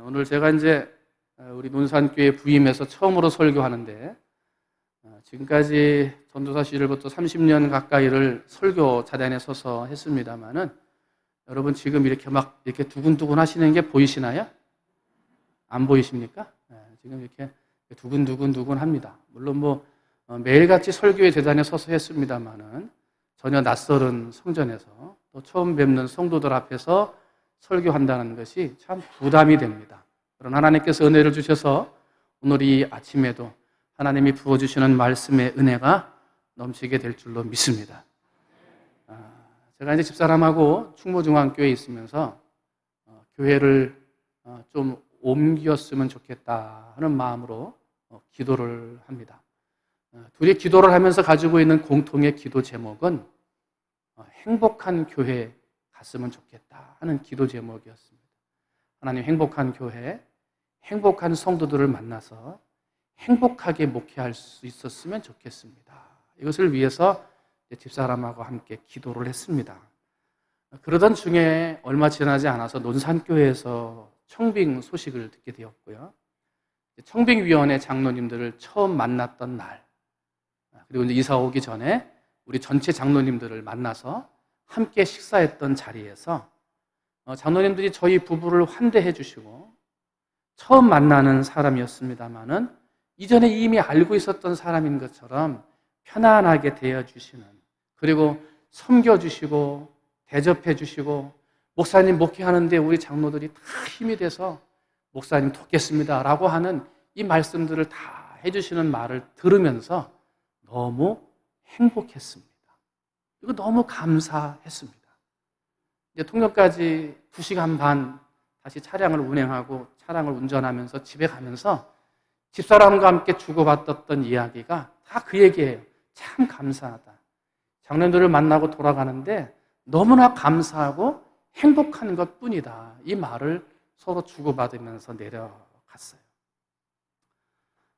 오늘 제가 이제 우리 논산교회 부임해서 처음으로 설교하는데 지금까지 전도사 시절부터 30년 가까이를 설교 자리에 서서 했습니다만은 여러분 지금 이렇게 두근두근 하시는 게 보이시나요? 안 보이십니까? 지금 이렇게 두근두근 합니다. 물론 매일같이 설교의 재단에 서서 했습니다만은 전혀 낯설은 성전에서 또 처음 뵙는 성도들 앞에서 설교한다는 것이 참 부담이 됩니다. 그러나 하나님께서 은혜를 주셔서 오늘 이 아침에도 하나님이 부어주시는 말씀의 은혜가 넘치게 될 줄로 믿습니다. 제가 이제 집사람하고 충무중앙교회에 있으면서 교회를 좀 옮겼으면 좋겠다 하는 마음으로 기도를 합니다. 둘이 기도를 하면서 가지고 있는 공통의 기도 제목은 행복한 교회 갔으면 좋겠다 하는 기도 제목이었습니다. 하나님, 행복한 교회, 행복한 성도들을 만나서 행복하게 목회할 수 있었으면 좋겠습니다. 이것을 위해서 집사람하고 함께 기도를 했습니다. 그러던 중에 얼마 지나지 않아서 논산교회에서 청빙 소식을 듣게 되었고요. 청빙위원회 장로님들을 처음 만났던 날, 그리고 이제 이사 오기 전에 우리 전체 장로님들을 만나서 함께 식사했던 자리에서 장로님들이 저희 부부를 환대해 주시고 처음 만나는 사람이었습니다마는 이전에 이미 알고 있었던 사람인 것처럼 편안하게 대해주시는, 그리고 섬겨주시고 대접해 주시고 목사님 목회하는데 우리 장로들이 다 힘이 돼서 목사님 돕겠습니다 라고 하는 이 말씀들을 다 해주시는 말을 들으면서 너무 행복했습니다. 그리고 너무 감사했습니다. 이제 통영까지 2시간 반 다시 차량을 운행하고 차량을 운전하면서 집에 가면서 집사람과 함께 주고받았던 이야기가 다 그 얘기예요. 참 감사하다. 장로님들을 만나고 돌아가는데 너무나 감사하고 행복한 것뿐이다. 이 말을 서로 주고받으면서 내려갔어요.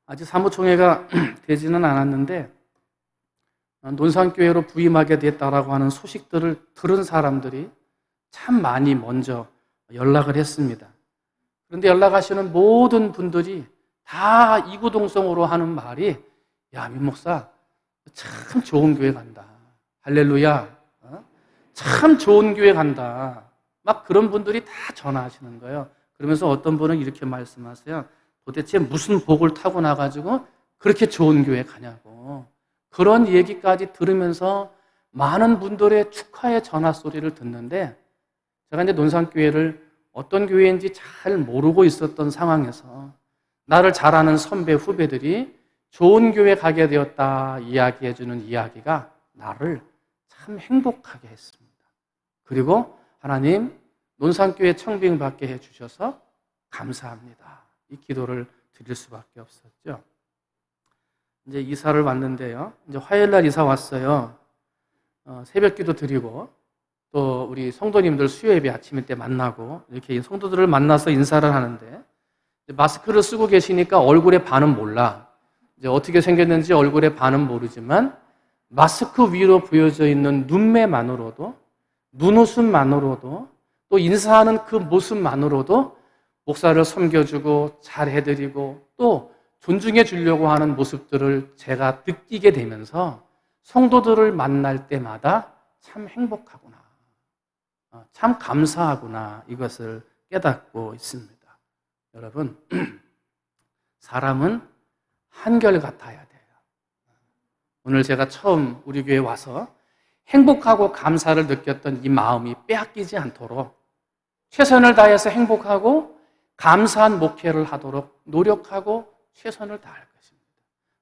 아직 사무총회가 되지는 않았는데 논산교회로 부임하게 됐다라고 하는 소식들을 들은 사람들이 참 많이 먼저 연락을 했습니다. 그런데 연락하시는 모든 분들이 다 이구동성으로 하는 말이, 야, 민 목사 참 좋은 교회 간다. 할렐루야. 참 좋은 교회 간다. 막 그런 분들이 다 전화하시는 거예요. 그러면서 어떤 분은 이렇게 말씀하세요. 도대체 무슨 복을 타고 나가지고 그렇게 좋은 교회 가냐고. 그런 얘기까지 들으면서 많은 분들의 축하의 전화 소리를 듣는데, 제가 이제 논산교회를 어떤 교회인지 잘 모르고 있었던 상황에서 나를 잘 아는 선배 후배들이 좋은 교회 가게 되었다 이야기해주는 이야기가 나를 참 행복하게 했습니다. 그리고 하나님, 논산교회 청빙받게 해주셔서 감사합니다. 이 기도를 드릴 수밖에 없었죠. 이제 이사를 왔는데요. 이제 화요일날 이사 왔어요. 새벽 기도 드리고 또 우리 성도님들 수요예배 아침에 때 만나고 이렇게 성도들을 만나서 인사를 하는데, 마스크를 쓰고 계시니까 얼굴의 반은 몰라. 이제 어떻게 생겼는지 얼굴의 반은 모르지만 마스크 위로 보여져 있는 눈매만으로도, 눈웃음만으로도, 또 인사하는 그 모습만으로도 목사를 섬겨주고 잘해드리고 또 존중해 주려고 하는 모습들을 제가 느끼게 되면서 성도들을 만날 때마다 참 행복하구나, 참 감사하구나, 이것을 깨닫고 있습니다. 여러분, 사람은 한결같아야 돼요. 오늘 제가 처음 우리 교회에 와서 행복하고 감사를 느꼈던 이 마음이 빼앗기지 않도록 최선을 다해서 행복하고 감사한 목회를 하도록 노력하고 최선을 다할 것입니다.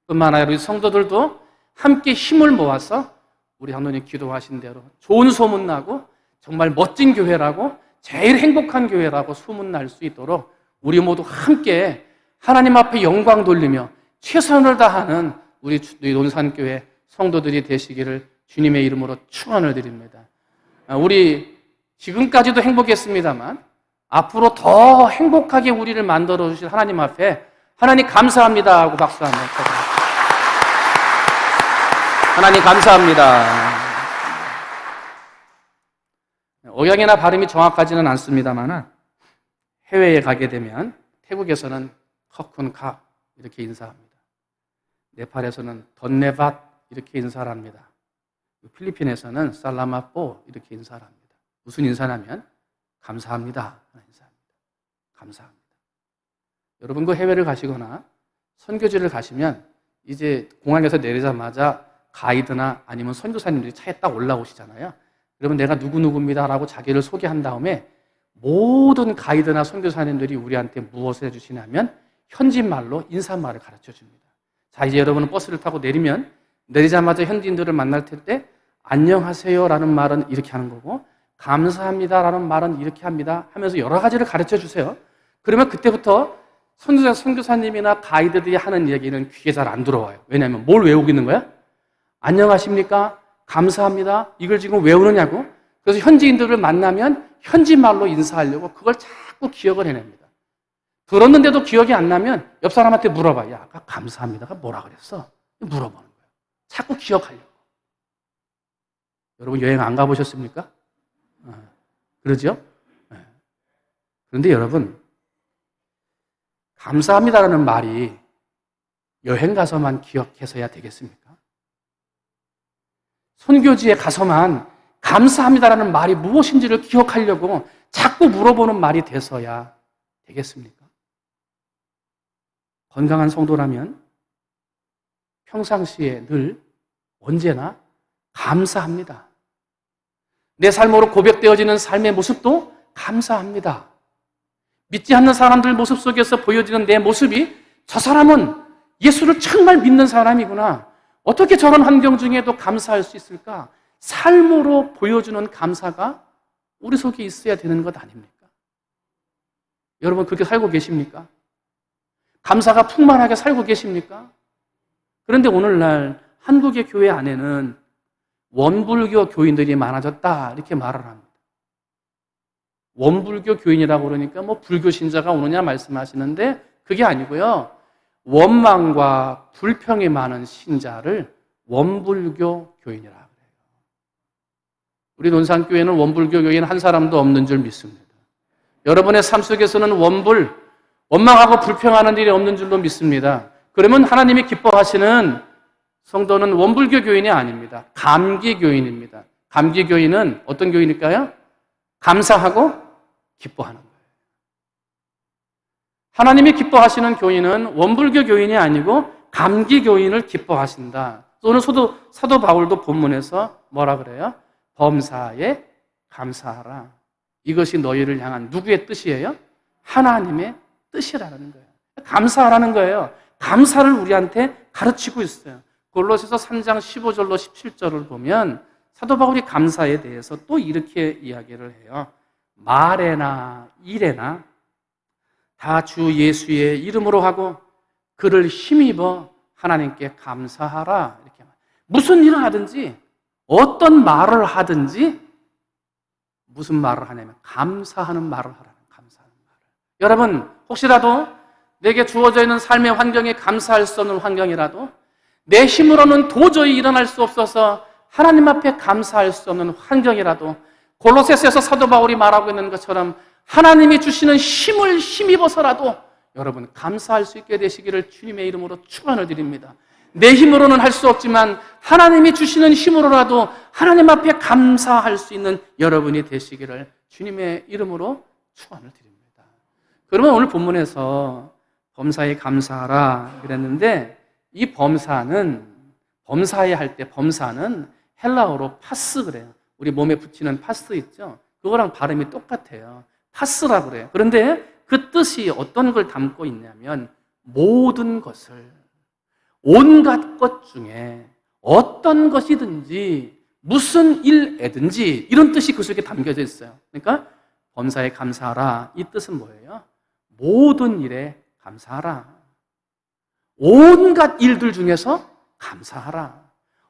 뿐만 아니라 우리 성도들도 함께 힘을 모아서 우리 장로님 기도하신 대로 좋은 소문나고 정말 멋진 교회라고, 제일 행복한 교회라고 소문날 수 있도록 우리 모두 함께 하나님 앞에 영광 돌리며 최선을 다하는 우리 논산교회 성도들이 되시기를 주님의 이름으로 축원을 드립니다. 우리 지금까지도 행복했습니다만 앞으로 더 행복하게 우리를 만들어 주실 하나님 앞에 하나님 감사합니다 하고 박수 한번 쳐드립니다. 하나님 감사합니다. 억양이나 발음이 정확하지는 않습니다만 해외에 가게 되면 태국에서는 커쿤캅 이렇게 인사합니다. 네팔에서는 던네밭 이렇게 인사를 합니다. 필리핀에서는 살라마포 이렇게 인사를 합니다. 무슨 인사냐면 감사합니다 하는 인사입니다. 감사합니다. 여러분 그 해외를 가시거나 선교지를 가시면 이제 공항에서 내리자마자 가이드나 아니면 선교사님들이 차에 딱 올라오시잖아요. 그러면 내가 누구누구입니다 라고 자기를 소개한 다음에 모든 가이드나 선교사님들이 우리한테 무엇을 해주시냐면 현지말로 인사말을 가르쳐 줍니다. 자, 이제 여러분은 버스를 타고 내리자마자 현지인들을 만날 텐데 안녕하세요 라는 말은 이렇게 하는 거고 감사합니다 라는 말은 이렇게 합니다 하면서 여러 가지를 가르쳐 주세요. 그러면 그때부터 선교사님이나 가이드들이 하는 얘기는 귀에 잘 안 들어와요. 왜냐하면 뭘 외우고 있는 거야? 안녕하십니까? 감사합니다. 이걸 지금 외우느냐고? 그래서 현지인들을 만나면 현지말로 인사하려고 그걸 자꾸 기억을 해냅니다. 들었는데도 기억이 안 나면 옆 사람한테 물어봐. 야, 아까 감사합니다가 뭐라 그랬어? 물어보는 거예요. 자꾸 기억하려고. 여러분 여행 안 가보셨습니까? 그러죠? 그런데 여러분 감사합니다라는 말이 여행 가서만 기억해서야 되겠습니까? 선교지에 가서만 감사합니다라는 말이 무엇인지를 기억하려고 자꾸 물어보는 말이 돼서야 되겠습니까? 건강한 성도라면 평상시에 늘 언제나 감사합니다. 내 삶으로 고백되어지는 삶의 모습도 감사합니다. 믿지 않는 사람들 모습 속에서 보여지는 내 모습이 저 사람은 예수를 정말 믿는 사람이구나. 어떻게 저런 환경 중에도 감사할 수 있을까? 삶으로 보여주는 감사가 우리 속에 있어야 되는 것 아닙니까? 여러분 그렇게 살고 계십니까? 감사가 풍만하게 살고 계십니까? 그런데 오늘날 한국의 교회 안에는 원불교 교인들이 많아졌다 이렇게 말을 합니다. 원불교 교인이라고 그러니까 뭐 불교 신자가 오느냐 말씀하시는데 그게 아니고요. 원망과 불평이 많은 신자를 원불교 교인이라고 그래요. 우리 논산교회는 원불교 교인 한 사람도 없는 줄 믿습니다. 여러분의 삶 속에서는 원망하고 불평하는 일이 없는 줄로 믿습니다. 그러면 하나님이 기뻐하시는 성도는 원불교 교인이 아닙니다. 감기 교인입니다. 감기 교인은 어떤 교인일까요? 감사하고 기뻐하는 거예요. 하나님이 기뻐하시는 교인은 원불교 교인이 아니고 감기 교인을 기뻐하신다. 오늘 사도 바울도 본문에서 뭐라 그래요? 범사에 감사하라. 이것이 너희를 향한 누구의 뜻이에요? 하나님의 뜻이라는 거예요. 감사하라는 거예요. 감사를 우리한테 가르치고 있어요. 골로새서 3장 15절로 17절을 보면 사도 바울이 감사에 대해서 또 이렇게 이야기를 해요. 말에나 일에나 다 주 예수의 이름으로 하고 그를 힘입어 하나님께 감사하라. 이렇게 무슨 일을 하든지 어떤 말을 하든지 무슨 말을 하냐면 감사하는 말을 하라는 감사하는 말을. 여러분 혹시라도 내게 주어져 있는 삶의 환경에 감사할 수 없는 환경이라도 내 힘으로는 도저히 일어날 수 없어서 하나님 앞에 감사할 수 없는 환경이라도 골로새서에서 사도 바울이 말하고 있는 것처럼 하나님이 주시는 힘을 힘입어서라도 여러분 감사할 수 있게 되시기를 주님의 이름으로 축원을 드립니다. 내 힘으로는 할 수 없지만 하나님이 주시는 힘으로라도 하나님 앞에 감사할 수 있는 여러분이 되시기를 주님의 이름으로 축원을 드립니다. 그러면 오늘 본문에서 범사에 감사하라 그랬는데 이 범사에 할 때 범사는 헬라어로 파스 그래요. 우리 몸에 붙이는 파스 있죠? 그거랑 발음이 똑같아요. 파스라고 그래요. 그런데 그 뜻이 어떤 걸 담고 있냐면 모든 것을 온갖 것 중에 어떤 것이든지 무슨 일에든지 이런 뜻이 그 속에 담겨져 있어요. 그러니까 범사에 감사하라 이 뜻은 뭐예요? 모든 일에 감사하라. 온갖 일들 중에서 감사하라.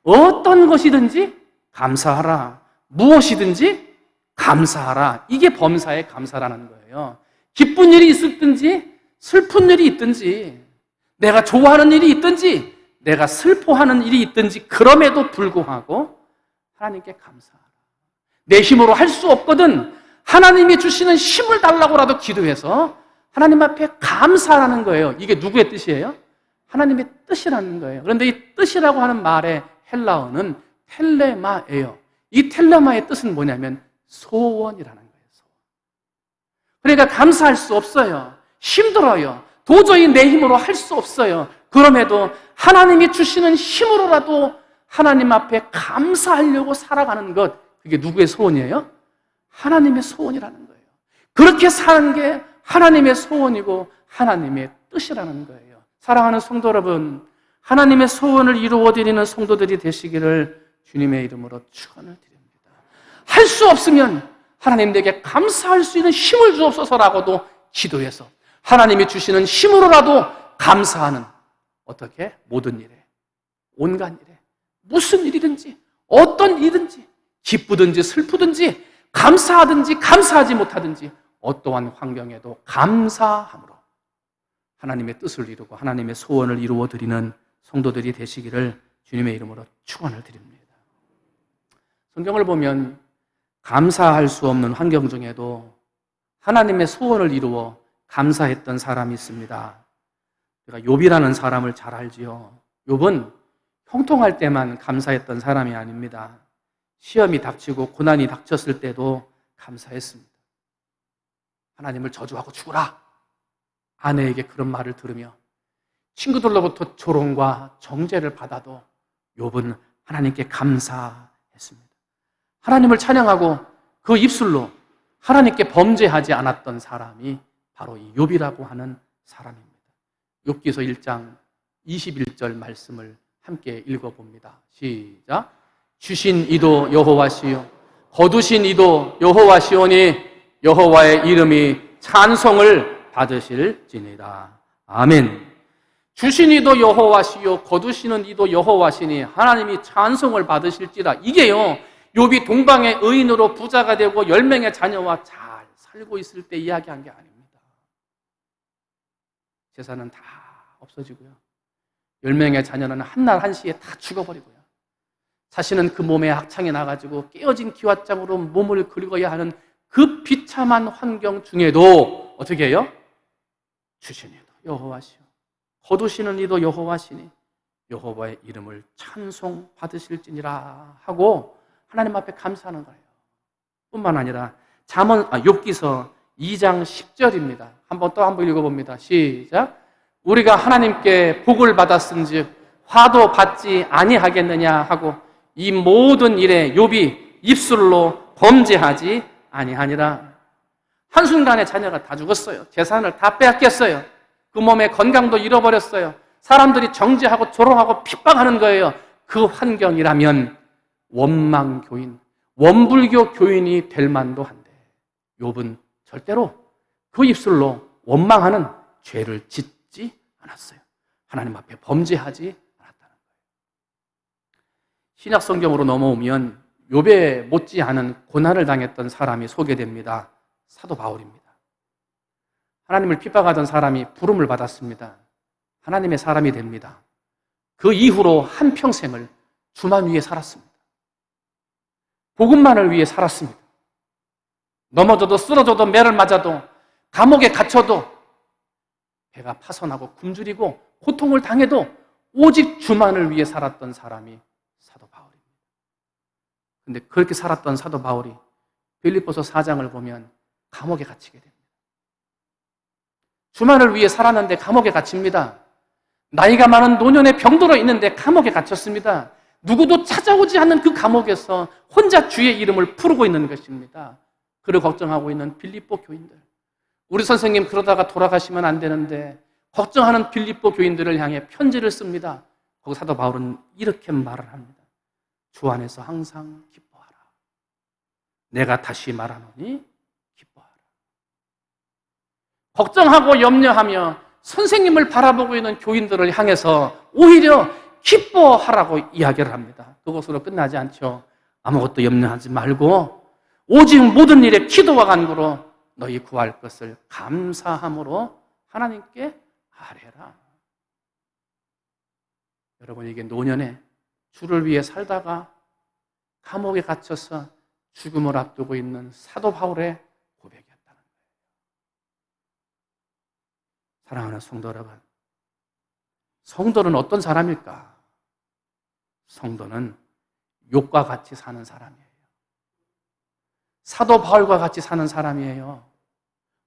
어떤 것이든지 감사하라. 무엇이든지 감사하라. 이게 범사에 감사라는 거예요. 기쁜 일이 있든지 슬픈 일이 있든지 내가 좋아하는 일이 있든지 내가 슬퍼하는 일이 있든지 그럼에도 불구하고 하나님께 감사하라. 내 힘으로 할 수 없거든 하나님이 주시는 힘을 달라고라도 기도해서 하나님 앞에 감사하는 거예요. 이게 누구의 뜻이에요? 하나님의 뜻이라는 거예요. 그런데 이 뜻이라고 하는 말의 헬라어는 텔레마예요. 이 텔레마의 뜻은 뭐냐면 소원이라는 거예요. 소원. 그러니까 감사할 수 없어요. 힘들어요. 도저히 내 힘으로 할 수 없어요. 그럼에도 하나님이 주시는 힘으로라도 하나님 앞에 감사하려고 살아가는 것, 그게 누구의 소원이에요? 하나님의 소원이라는 거예요. 그렇게 사는 게 하나님의 소원이고 하나님의 뜻이라는 거예요. 사랑하는 성도 여러분, 하나님의 소원을 이루어드리는 성도들이 되시기를 주님의 이름으로 축원을 드립니다. 할 수 없으면 하나님 내게 감사할 수 있는 힘을 주옵소서라고도 기도해서 하나님이 주시는 힘으로라도 감사하는, 어떻게? 모든 일에, 온갖 일에, 무슨 일이든지 어떤 일이든지 기쁘든지 슬프든지 감사하든지 감사하지 못하든지 어떠한 환경에도 감사함으로 하나님의 뜻을 이루고 하나님의 소원을 이루어 드리는 성도들이 되시기를 주님의 이름으로 축원을 드립니다. 성경을 보면 감사할 수 없는 환경 중에도 하나님의 소원을 이루어 감사했던 사람이 있습니다. 우리가 욥이라는 사람을 잘 알지요. 욥은 형통할 때만 감사했던 사람이 아닙니다. 시험이 닥치고 고난이 닥쳤을 때도 감사했습니다. 하나님을 저주하고 죽어라, 아내에게 그런 말을 들으며 친구들로부터 조롱과 정죄를 받아도 욥은 하나님께 감사했습니다. 하나님을 찬양하고 그 입술로 하나님께 범죄하지 않았던 사람이 바로 이 욥이라고 하는 사람입니다. 욥기서 1장 21절 말씀을 함께 읽어봅니다. 시작. 주신 이도 여호와시요 거두신 이도 여호와시오니 여호와의 이름이 찬송을 받으실지니라. 아멘. 주신 이도 여호와시요 거두시는 이도 여호와시니 하나님이 찬송을 받으실지라. 이게요, 욥이 동방의 의인으로 부자가 되고 10명의 자녀와 잘 살고 있을 때 이야기한 게 아닙니다. 재산은 다 없어지고요, 10명의 자녀는 한날 한시에 다 죽어버리고요, 자신은 그 몸에 악창이 나가지고 깨어진 기왓장으로 몸을 긁어야 하는 그 비참한 환경 중에도 어떻게 해요? 주신 이도 여호와시요 거두시는 이도 여호와시니 여호와의 이름을 찬송 받으실지니라 하고 하나님 앞에 감사하는 거예요. 뿐만 아니라 욥기서 2장 10절입니다. 한번 읽어봅니다. 시작. 우리가 하나님께 복을 받았은즉 화도 받지 아니하겠느냐 하고 이 모든 일에 욥이 입술로 범죄하지 아니하니라. 한순간에 자녀가 다 죽었어요. 재산을 다 빼앗겼어요. 그 몸의 건강도 잃어버렸어요. 사람들이 정죄하고 조롱하고 핍박하는 거예요. 그 환경이라면 원망교인, 원불교 교인이 될 만도 한데 욥은 절대로 그 입술로 원망하는 죄를 짓지 않았어요. 하나님 앞에 범죄하지 않았다는 거예요. 신약 성경으로 넘어오면 욥에 못지않은 고난을 당했던 사람이 소개됩니다. 사도 바울입니다. 하나님을 핍박하던 사람이 부름을 받았습니다. 하나님의 사람이 됩니다. 그 이후로 한평생을 주만 위해 살았습니다. 복음만을 위해 살았습니다. 넘어져도 쓰러져도 매를 맞아도 감옥에 갇혀도 배가 파손하고 굶주리고 고통을 당해도 오직 주만을 위해 살았던 사람이 사도 바울입니다. 그런데 그렇게 살았던 사도 바울이 빌립보서 4장을 보면 감옥에 갇히게 됩니다. 주만을 위해 살았는데 감옥에 갇힙니다. 나이가 많은 노년의 병들어 있는데 감옥에 갇혔습니다. 누구도 찾아오지 않는 그 감옥에서 혼자 주의 이름을 부르고 있는 것입니다. 그를 걱정하고 있는 빌립보 교인들. 우리 선생님 그러다가 돌아가시면 안 되는데 걱정하는 빌립보 교인들을 향해 편지를 씁니다. 거기 사도 바울은 이렇게 말을 합니다. 주 안에서 항상 기뻐하라. 내가 다시 말하노니 기뻐하라. 걱정하고 염려하며 선생님을 바라보고 있는 교인들을 향해서 오히려 기뻐하라고 이야기를 합니다. 그것으로 끝나지 않죠. 아무것도 염려하지 말고 오직 모든 일에 기도와 간구로 너희 구할 것을 감사함으로 하나님께 아뢰라. 여러분, 이게 노년에 주를 위해 살다가 감옥에 갇혀서 죽음을 앞두고 있는 사도 바울의 사랑하는 성도 여러분, 성도는 어떤 사람일까? 성도는 욥과 같이 사는 사람이에요. 사도 바울과 같이 사는 사람이에요.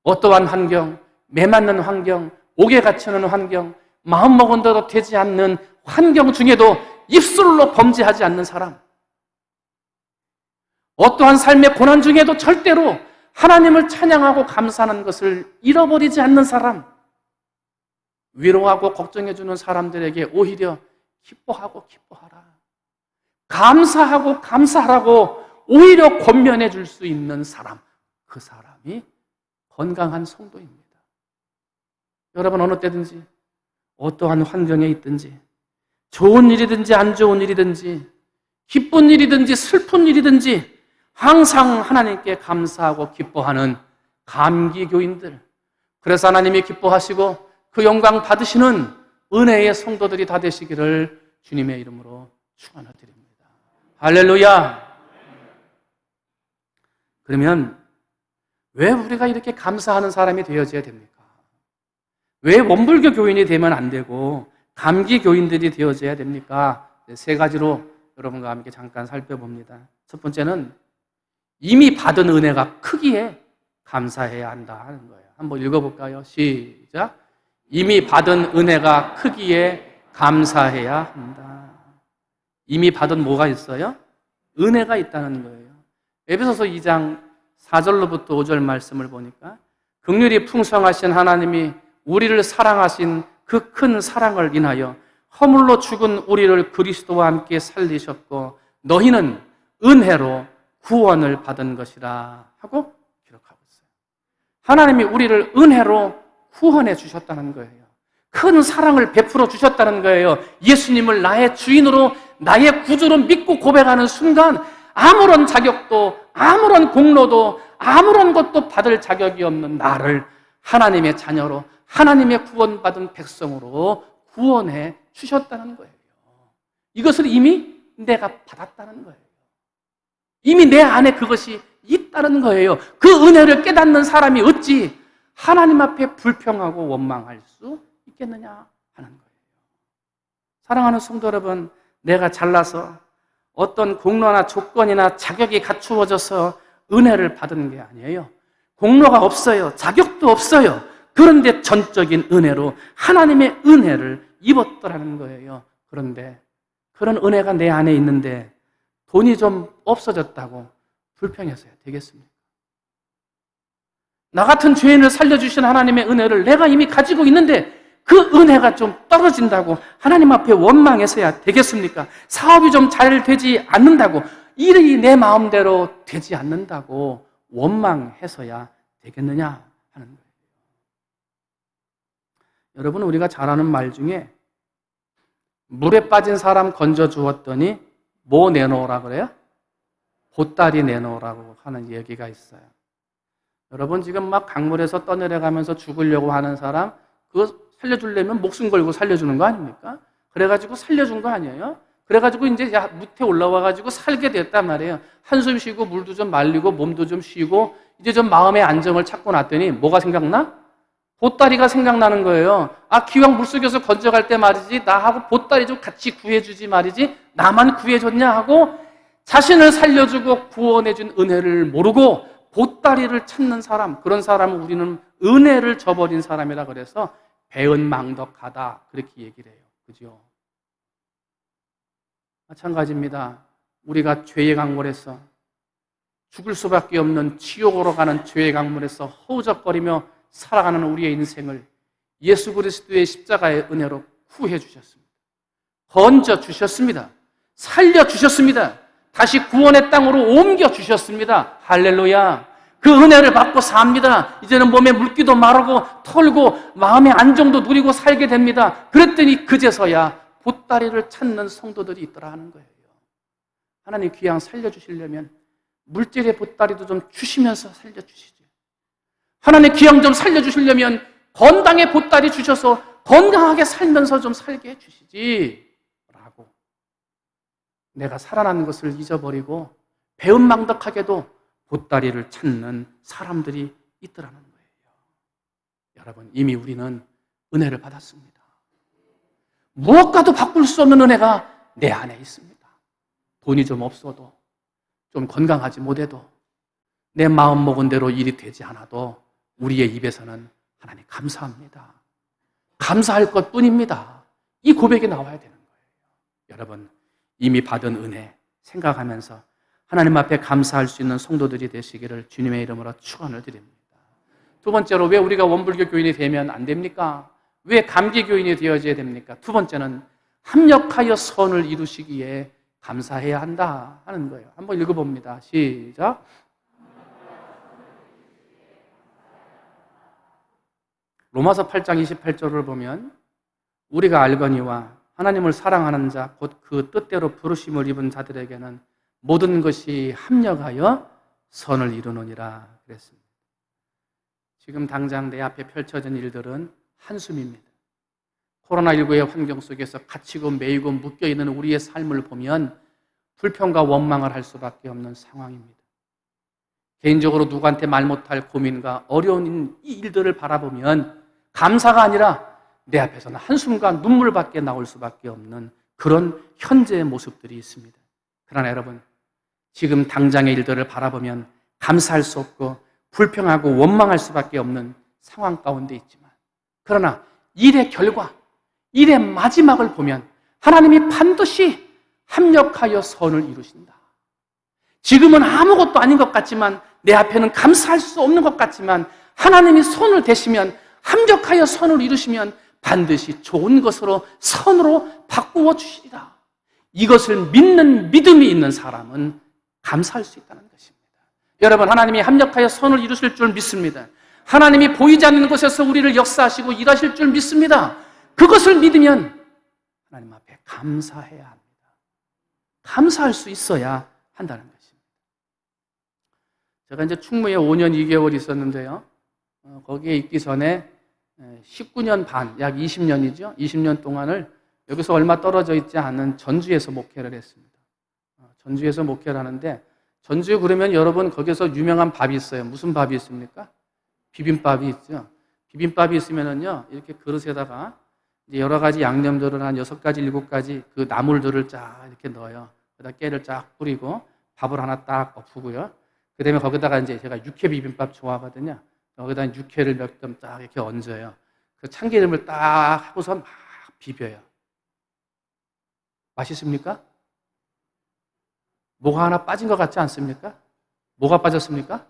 어떠한 환경, 매맞는 환경, 옥에 갇히는 환경, 마음먹은 대로 되지 않는 환경 중에도 입술로 범죄하지 않는 사람, 어떠한 삶의 고난 중에도 절대로 하나님을 찬양하고 감사하는 것을 잃어버리지 않는 사람, 위로하고 걱정해주는 사람들에게 오히려 기뻐하고 기뻐하라, 감사하고 감사하라고 오히려 권면해 줄 수 있는 사람, 그 사람이 건강한 성도입니다. 여러분, 어느 때든지 어떠한 환경에 있든지, 좋은 일이든지 안 좋은 일이든지, 기쁜 일이든지 슬픈 일이든지 항상 하나님께 감사하고 기뻐하는 감기교인들, 그래서 하나님이 기뻐하시고 그 영광 받으시는 은혜의 성도들이 다 되시기를 주님의 이름으로 축원드립니다. 할렐루야. 그러면 왜 우리가 이렇게 감사하는 사람이 되어져야 됩니까? 왜 원불교 교인이 되면 안 되고 감기 교인들이 되어져야 됩니까? 세 가지로 여러분과 함께 잠깐 살펴봅니다. 첫 번째는 이미 받은 은혜가 크기에 감사해야 한다 하는 거예요. 한번 읽어볼까요? 시작. 이미 받은 은혜가 크기에 감사해야 한다. 이미 받은 뭐가 있어요? 은혜가 있다는 거예요. 에베소서 2장 4절로부터 5절 말씀을 보니까 긍휼이 풍성하신 하나님이 우리를 사랑하신 그 큰 사랑을 인하여 허물로 죽은 우리를 그리스도와 함께 살리셨고 너희는 은혜로 구원을 받은 것이라 하고 기록하고 있어요. 하나님이 우리를 은혜로 구원해 주셨다는 거예요. 큰 사랑을 베풀어 주셨다는 거예요. 예수님을 나의 주인으로, 나의 구주로 믿고 고백하는 순간 아무런 자격도, 아무런 공로도, 아무런 것도 받을 자격이 없는 나를 하나님의 자녀로, 하나님의 구원받은 백성으로 구원해 주셨다는 거예요. 이것을 이미 내가 받았다는 거예요. 이미 내 안에 그것이 있다는 거예요. 그 은혜를 깨닫는 사람이 어찌 하나님 앞에 불평하고 원망할 수 있겠느냐 하는 거예요. 사랑하는 성도 여러분, 내가 잘나서 어떤 공로나 조건이나 자격이 갖추어져서 은혜를 받은 게 아니에요. 공로가 없어요. 자격도 없어요. 그런데 전적인 은혜로 하나님의 은혜를 입었더라는 거예요. 그런데 그런 은혜가 내 안에 있는데 돈이 좀 없어졌다고 불평해서야 되겠습니까? 나 같은 죄인을 살려주신 하나님의 은혜를 내가 이미 가지고 있는데 그 은혜가 좀 떨어진다고 하나님 앞에 원망해서야 되겠습니까? 사업이 좀 잘 되지 않는다고, 일이 내 마음대로 되지 않는다고 원망해서야 되겠느냐 하는 거예요. 여러분, 우리가 잘 아는 말 중에 물에 빠진 사람 건져 주었더니 뭐 내놓으라 그래요? 보따리 내놓으라고 하는 얘기가 있어요. 여러분, 지금 막 강물에서 떠내려가면서 죽으려고 하는 사람, 그거 살려주려면 목숨 걸고 살려주는 거 아닙니까? 그래가지고 살려준 거 아니에요? 그래가지고 이제 밑에 올라와가지고 살게 됐단 말이에요. 한숨 쉬고 물도 좀 말리고 몸도 좀 쉬고 이제 좀 마음의 안정을 찾고 났더니 뭐가 생각나? 보따리가 생각나는 거예요. 아, 기왕 물속에서 건져갈 때 말이지 나하고 보따리 좀 같이 구해주지 말이지 나만 구해줬냐 하고 자신을 살려주고 구원해준 은혜를 모르고 보따리를 찾는 사람, 그런 사람은 우리는 은혜를 저버린 사람이라 그래서 배은망덕하다 그렇게 얘기를 해요. 그죠? 마찬가지입니다. 우리가 죄의 강물에서 죽을 수밖에 없는 지옥으로 가는 죄의 강물에서 허우적거리며 살아가는 우리의 인생을 예수 그리스도의 십자가의 은혜로 구해 주셨습니다. 건져 주셨습니다. 살려 주셨습니다. 다시 구원의 땅으로 옮겨 주셨습니다. 할렐루야. 그 은혜를 받고 삽니다. 이제는 몸에 물기도 마르고 털고 마음의 안정도 누리고 살게 됩니다. 그랬더니 그제서야 보따리를 찾는 성도들이 있더라 하는 거예요. 하나님 귀양 살려주시려면 물질의 보따리도 좀 주시면서 살려주시죠. 하나님 귀양 좀 살려주시려면 건강의 보따리 주셔서 건강하게 살면서 좀 살게 해주시지 라고 내가 살아난 것을 잊어버리고 배은망덕하게도 보따리를 찾는 사람들이 있더라는 거예요. 여러분, 이미 우리는 은혜를 받았습니다. 무엇과도 바꿀 수 없는 은혜가 내 안에 있습니다. 돈이 좀 없어도, 좀 건강하지 못해도, 내 마음 먹은 대로 일이 되지 않아도 우리의 입에서는 하나님 감사합니다, 감사할 것뿐입니다, 이 고백이 나와야 되는 거예요. 여러분, 이미 받은 은혜 생각하면서 하나님 앞에 감사할 수 있는 성도들이 되시기를 주님의 이름으로 축원을 드립니다. 두 번째로, 왜 우리가 원불교 교인이 되면 안 됩니까? 왜 감기 교인이 되어져야 됩니까? 두 번째는 합력하여 선을 이루시기에 감사해야 한다 하는 거예요. 한번 읽어봅니다. 시작. 로마서 8장 28절을 보면 우리가 알거니와 하나님을 사랑하는 자 곧 그 뜻대로 부르심을 입은 자들에게는 모든 것이 합력하여 선을 이루느니라 그랬습니다. 지금 당장 내 앞에 펼쳐진 일들은 한숨입니다. 코로나19의 환경 속에서 갇히고 매이고 묶여있는 우리의 삶을 보면 불평과 원망을 할 수밖에 없는 상황입니다. 개인적으로 누구한테 말 못할 고민과 어려운 이 일들을 바라보면 감사가 아니라 내 앞에서는 한숨과 눈물밖에 나올 수밖에 없는 그런 현재의 모습들이 있습니다. 그러나 여러분, 지금 당장의 일들을 바라보면 감사할 수 없고 불평하고 원망할 수밖에 없는 상황 가운데 있지만, 그러나 일의 결과, 일의 마지막을 보면 하나님이 반드시 합력하여 선을 이루신다. 지금은 아무것도 아닌 것 같지만, 내 앞에는 감사할 수 없는 것 같지만, 하나님이 손을 대시면, 합력하여 선을 이루시면 반드시 좋은 것으로, 선으로 바꾸어 주시리라. 이것을 믿는 믿음이 있는 사람은 감사할 수 있다는 것입니다. 여러분, 하나님이 합력하여 선을 이루실 줄 믿습니다. 하나님이 보이지 않는 곳에서 우리를 역사하시고 일하실 줄 믿습니다. 그것을 믿으면 하나님 앞에 감사해야 합니다. 감사할 수 있어야 한다는 것입니다. 제가 이제 충무에 5년 2개월 있었는데요. 거기에 있기 전에 19년 반, 약 20년이죠. 20년 동안을 여기서 얼마 떨어져 있지 않은 전주에서 목회를 했습니다. 전주에서 목회를 하는데, 전주에 그러면 여러분 거기서 유명한 밥이 있어요. 무슨 밥이 있습니까? 비빔밥이 있죠. 비빔밥이 있으면은요, 이렇게 그릇에다가 이제 여러 가지 양념들을 한 6가지, 7가지 그 나물들을 쫙 이렇게 넣어요. 그다가 깨를 쫙 뿌리고 밥을 하나 딱 엎고요. 그 다음에 거기다가 이제 제가 육회 비빔밥 좋아하거든요. 거기다 육회를 몇 점 딱 이렇게 얹어요. 그 참기름을 딱 하고서 막 비벼요. 맛있습니까? 뭐가 하나 빠진 것 같지 않습니까? 뭐가 빠졌습니까?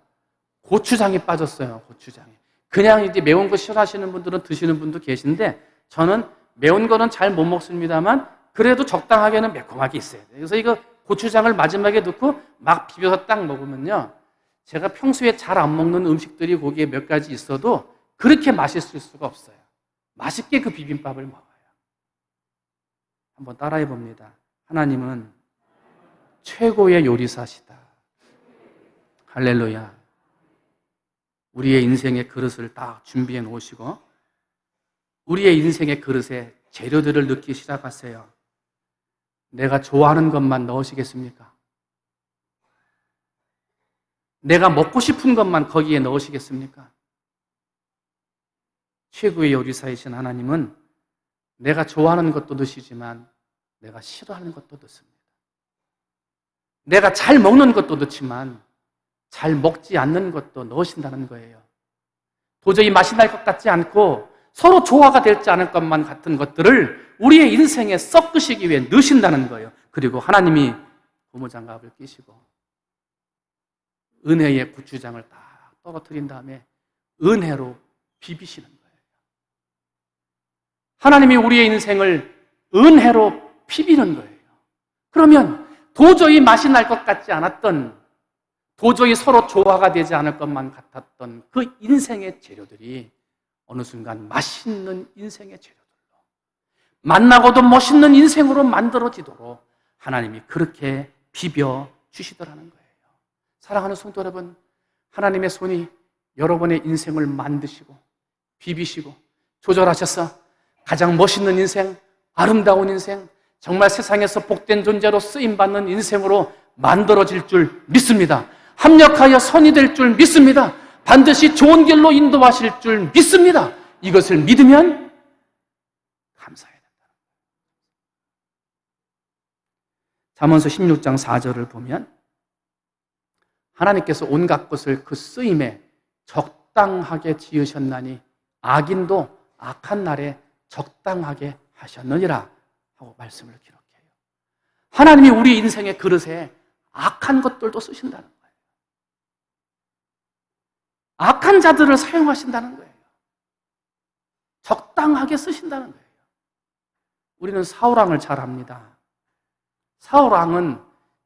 고추장이 빠졌어요. 고추장이. 그냥 이제 매운 거 싫어하시는 분들은 드시는 분도 계신데, 저는 매운 거는 잘 못 먹습니다만 그래도 적당하게는 매콤하게 있어야 돼요. 그래서 이거 고추장을 마지막에 넣고 막 비벼서 딱 먹으면요, 제가 평소에 잘 안 먹는 음식들이 거기에 몇 가지 있어도 그렇게 맛있을 수가 없어요. 맛있게 그 비빔밥을 먹어요. 한번 따라해 봅니다. 하나님은 최고의 요리사시다. 할렐루야. 우리의 인생의 그릇을 딱 준비해 놓으시고 우리의 인생의 그릇에 재료들을 넣기 시작하세요. 내가 좋아하는 것만 넣으시겠습니까? 내가 먹고 싶은 것만 거기에 넣으시겠습니까? 최고의 요리사이신 하나님은 내가 좋아하는 것도 넣으시지만 내가 싫어하는 것도 넣습니다. 내가 잘 먹는 것도 넣지만 잘 먹지 않는 것도 넣으신다는 거예요. 도저히 맛이 날 것 같지 않고 서로 조화가 되지 않을 것만 같은 것들을 우리의 인생에 섞으시기 위해 넣으신다는 거예요. 그리고 하나님이 고무장갑을 끼시고 은혜의 고추장을 딱 떨어뜨린 다음에 은혜로 비비시는 거예요. 하나님이 우리의 인생을 은혜로 비비는 거예요. 그러면 도저히 맛이 날 것 같지 않았던, 도저히 서로 조화가 되지 않을 것만 같았던 그 인생의 재료들이 어느 순간 맛있는 인생의 재료들로, 만나고도 멋있는 인생으로 만들어지도록 하나님이 그렇게 비벼 주시더라는 거예요. 사랑하는 성도 여러분, 하나님의 손이 여러분의 인생을 만드시고 비비시고 조절하셔서 가장 멋있는 인생, 아름다운 인생, 정말 세상에서 복된 존재로 쓰임받는 인생으로 만들어질 줄 믿습니다. 합력하여 선이 될 줄 믿습니다. 반드시 좋은 길로 인도하실 줄 믿습니다. 이것을 믿으면 감사해야 된다는 거예요. 잠언서 16장 4절을 보면 하나님께서 온갖 것을 그 쓰임에 적당하게 지으셨나니 악인도 악한 날에 적당하게 하셨느니라 하고 말씀을 기록해요. 하나님이 우리 인생의 그릇에 악한 것들도 쓰신다는 거예요. 악한 자들을 사용하신다는 거예요. 적당하게 쓰신다는 거예요. 우리는 사울왕을 잘 압니다. 사울왕은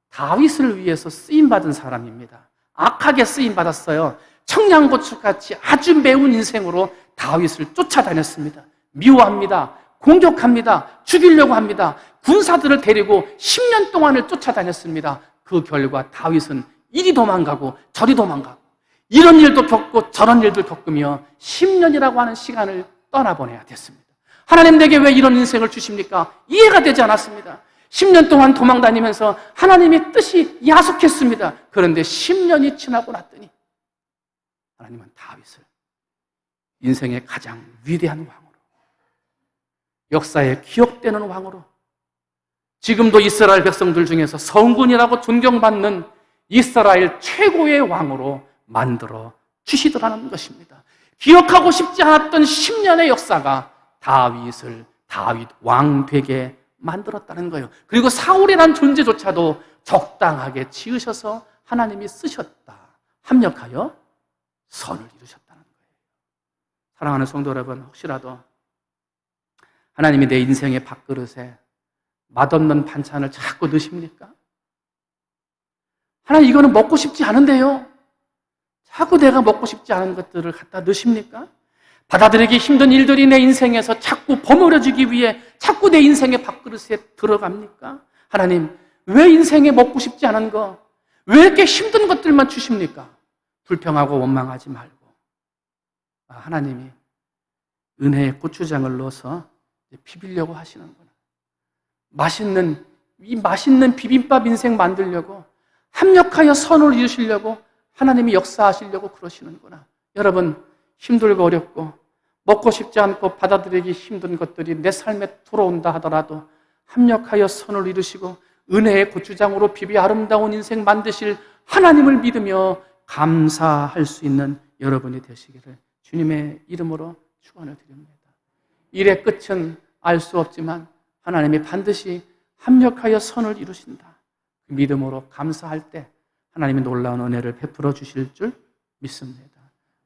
다윗을 위해서 쓰임받은 사람입니다. 악하게 쓰임받았어요. 청양고추같이 아주 매운 인생으로 다윗을 쫓아다녔습니다. 미워합니다. 공격합니다. 죽이려고 합니다. 군사들을 데리고 10년 동안을 쫓아다녔습니다. 그 결과 다윗은 이리 도망가고 저리 도망가고 이런 일도 겪고 저런 일도 겪으며 10년이라고 하는 시간을 떠나보내야 됐습니다. 하나님 내게 왜 이런 인생을 주십니까? 이해가 되지 않았습니다. 10년 동안 도망다니면서 하나님의 뜻이 야속했습니다. 그런데 10년이 지나고 났더니 하나님은 다윗을 인생의 가장 위대한 왕으로, 역사에 기억되는 왕으로, 지금도 이스라엘 백성들 중에서 성군이라고 존경받는 이스라엘 최고의 왕으로 만들어 주시더라는 것입니다. 기억하고 싶지 않았던 10년의 역사가 다윗 왕 되게 만들었다는 거예요. 그리고 사울이라는 존재조차도 적당하게 지으셔서 하나님이 쓰셨다, 합력하여 선을 이루셨다는 거예요. 사랑하는 성도 여러분, 혹시라도 하나님이 내 인생의 밥그릇에 맛없는 반찬을 자꾸 넣으십니까? 하나님, 이거는 먹고 싶지 않은데요. 자꾸 내가 먹고 싶지 않은 것들을 갖다 넣으십니까? 받아들이기 힘든 일들이 내 인생에서 자꾸 버무려지기 위해 자꾸 내 인생의 밥그릇에 들어갑니까? 하나님, 왜 인생에 먹고 싶지 않은 거, 왜 이렇게 힘든 것들만 주십니까? 불평하고 원망하지 말고, 하나님이 은혜의 고추장을 넣어서 비비려고 하시는구나. 이 맛있는 비빔밥 인생 만들려고, 합력하여 선을 이루시려고 하나님이 역사하시려고 그러시는구나. 여러분, 힘들고 어렵고 먹고 싶지 않고 받아들이기 힘든 것들이 내 삶에 들어온다 하더라도 합력하여 선을 이루시고 은혜의 고추장으로 비비 아름다운 인생 만드실 하나님을 믿으며 감사할 수 있는 여러분이 되시기를 주님의 이름으로 축원을 드립니다. 일의 끝은 알 수 없지만 하나님이 반드시 합력하여 선을 이루신다. 그 믿음으로 감사할 때 하나님이 놀라운 은혜를 베풀어 주실 줄 믿습니다.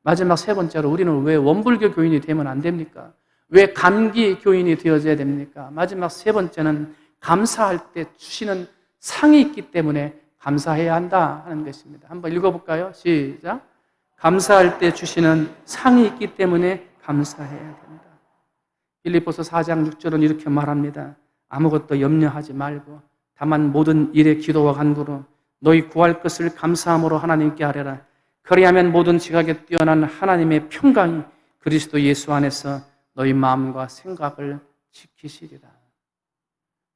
마지막 세 번째로, 우리는 왜 원불교 교인이 되면 안 됩니까? 왜 감기 교인이 되어져야 됩니까? 마지막 세 번째는 감사할 때 주시는 상이 있기 때문에 감사해야 한다 하는 것입니다. 한번 읽어볼까요? 시작. 감사할 때 주시는 상이 있기 때문에 감사해야 된다. 빌립보서 4장 6절은 이렇게 말합니다. 아무것도 염려하지 말고 다만 모든 일에 기도와 간구로 너희 구할 것을 감사함으로 하나님께 아뢰라. 그리하면 모든 지각에 뛰어난 하나님의 평강이 그리스도 예수 안에서 너희 마음과 생각을 지키시리라.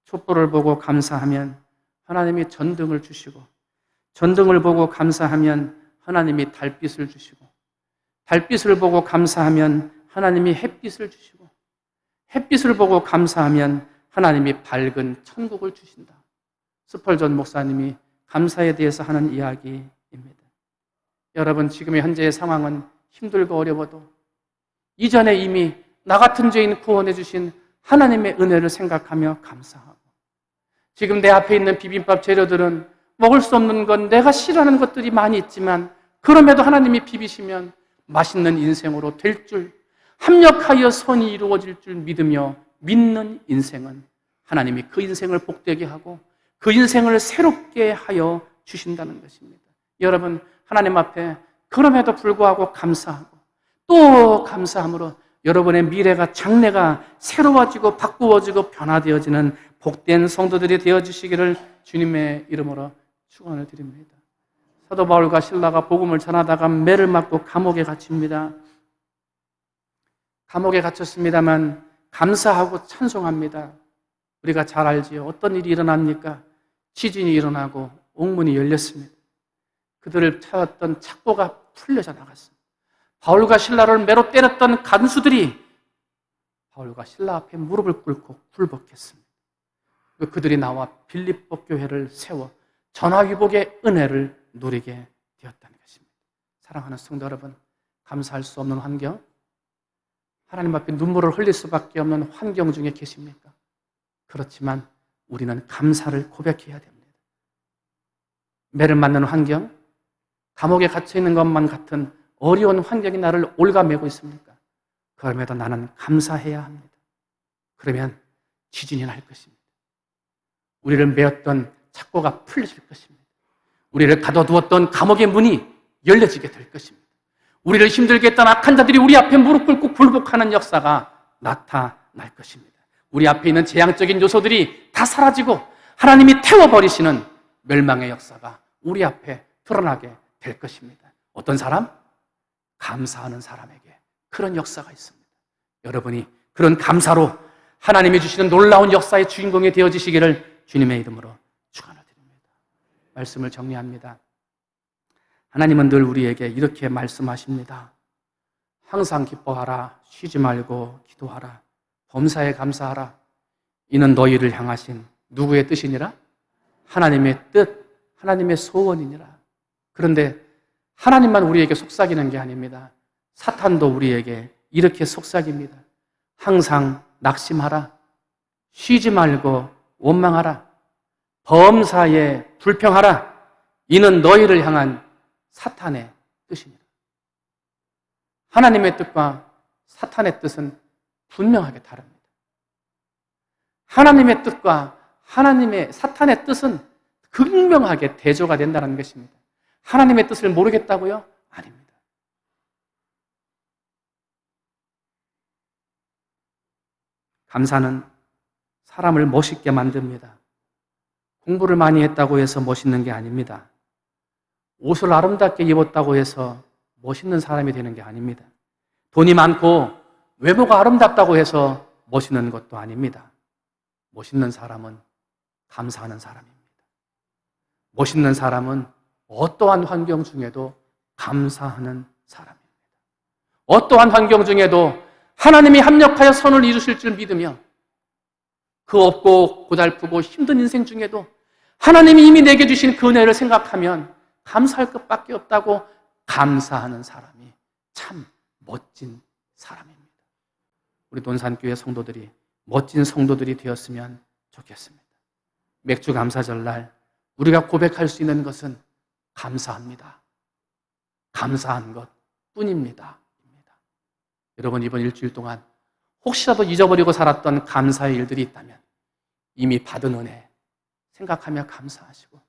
촛불을 보고 감사하면 하나님이 전등을 주시고, 전등을 보고 감사하면 하나님이 달빛을 주시고, 달빛을 보고 감사하면 하나님이 햇빛을 주시고, 햇빛을 보고 감사하면 하나님이 밝은 천국을 주신다. 스펄전 목사님이 감사에 대해서 하는 이야기입니다. 여러분, 지금의 현재의 상황은 힘들고 어려워도 이전에 이미 나 같은 죄인 구원해 주신 하나님의 은혜를 생각하며 감사하고, 지금 내 앞에 있는 비빔밥 재료들은 먹을 수 없는 건 내가 싫어하는 것들이 많이 있지만 그럼에도 하나님이 비비시면 맛있는 인생으로 될 줄, 합력하여 선이 이루어질 줄 믿으며 믿는 인생은 하나님이 그 인생을 복되게 하고 그 인생을 새롭게 하여 주신다는 것입니다. 여러분, 하나님 앞에 그럼에도 불구하고 감사하고 또 감사함으로 여러분의 미래가, 장래가 새로워지고 바꾸어지고 변화되어지는 복된 성도들이 되어주시기를 주님의 이름으로 축원을 드립니다. 사도 바울과 실라가 복음을 전하다가 매를 맞고 감옥에 갇힙니다. 감옥에 갇혔습니다만 감사하고 찬송합니다. 우리가 잘 알지요. 어떤 일이 일어납니까? 지진이 일어나고 옥문이 열렸습니다. 그들을 찾았던 착고가 풀려져 나갔습니다. 바울과 실라를 매로 때렸던 간수들이 바울과 실라 앞에 무릎을 꿇고 굴복했습니다. 그들이 나와 빌립보 교회를 세워 전화위복의 은혜를 누리게 되었다는 것입니다. 사랑하는 성도 여러분, 감사할 수 없는 환경, 하나님 앞에 눈물을 흘릴 수밖에 없는 환경 중에 계십니까? 그렇지만 우리는 감사를 고백해야 됩니다. 매를 맞는 환경, 감옥에 갇혀있는 것만 같은 어려운 환경이 나를 올가매고 있습니까? 그럼에도 나는 감사해야 합니다. 그러면 지진이 날 것입니다. 우리를 메었던 착고가 풀려질 것입니다. 우리를 가둬두었던 감옥의 문이 열려지게 될 것입니다. 우리를 힘들게 했던 악한 자들이 우리 앞에 무릎 꿇고 굴복하는 역사가 나타날 것입니다. 우리 앞에 있는 재앙적인 요소들이 다 사라지고 하나님이 태워버리시는 멸망의 역사가 우리 앞에 드러나게 될 것입니다. 어떤 사람? 감사하는 사람에게 그런 역사가 있습니다. 여러분이 그런 감사로 하나님이 주시는 놀라운 역사의 주인공이 되어지시기를 주님의 이름으로 축원드립니다. 말씀을 정리합니다. 하나님은 늘 우리에게 이렇게 말씀하십니다. 항상 기뻐하라, 쉬지 말고 기도하라, 범사에 감사하라. 이는 너희를 향하신 누구의 뜻이니라? 하나님의 뜻, 하나님의 소원이니라. 그런데 하나님만 우리에게 속삭이는 게 아닙니다. 사탄도 우리에게 이렇게 속삭입니다. 항상 낙심하라, 쉬지 말고 원망하라, 범사에 불평하라. 이는 너희를 향한 사탄의 뜻입니다. 하나님의 뜻과 사탄의 뜻은 분명하게 다릅니다. 하나님의 뜻과 사탄의 뜻은 극명하게 대조가 된다는 것입니다. 하나님의 뜻을 모르겠다고요? 아닙니다. 감사는 사람을 멋있게 만듭니다. 공부를 많이 했다고 해서 멋있는 게 아닙니다. 옷을 아름답게 입었다고 해서 멋있는 사람이 되는 게 아닙니다. 돈이 많고 외모가 아름답다고 해서 멋있는 것도 아닙니다. 멋있는 사람은 감사하는 사람입니다. 멋있는 사람은 어떠한 환경 중에도 감사하는 사람입니다. 어떠한 환경 중에도 하나님이 합력하여 선을 이루실 줄 믿으며 그 없고 고달프고 힘든 인생 중에도 하나님이 이미 내게 주신 그 은혜를 생각하면 감사할 것밖에 없다고 감사하는 사람이 참 멋진 사람입니다. 우리 논산교회 성도들이 멋진 성도들이 되었으면 좋겠습니다. 맥주 감사절날 우리가 고백할 수 있는 것은 감사합니다. 감사한 것 뿐입니다. 여러분, 이번 일주일 동안 혹시라도 잊어버리고 살았던 감사의 일들이 있다면 이미 받은 은혜 생각하며 감사하시고,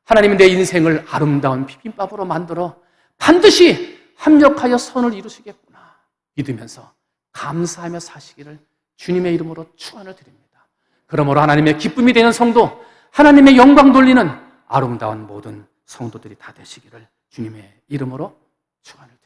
하나님은 내 인생을 아름다운 비빔밥으로 만들어 반드시 합력하여 선을 이루시겠구나 믿으면서 감사하며 사시기를 주님의 이름으로 축원을 드립니다. 그러므로 하나님의 기쁨이 되는 성도, 하나님의 영광 돌리는 아름다운 모든 성도들이 다 되시기를 주님의 이름으로 축원을 드립니다.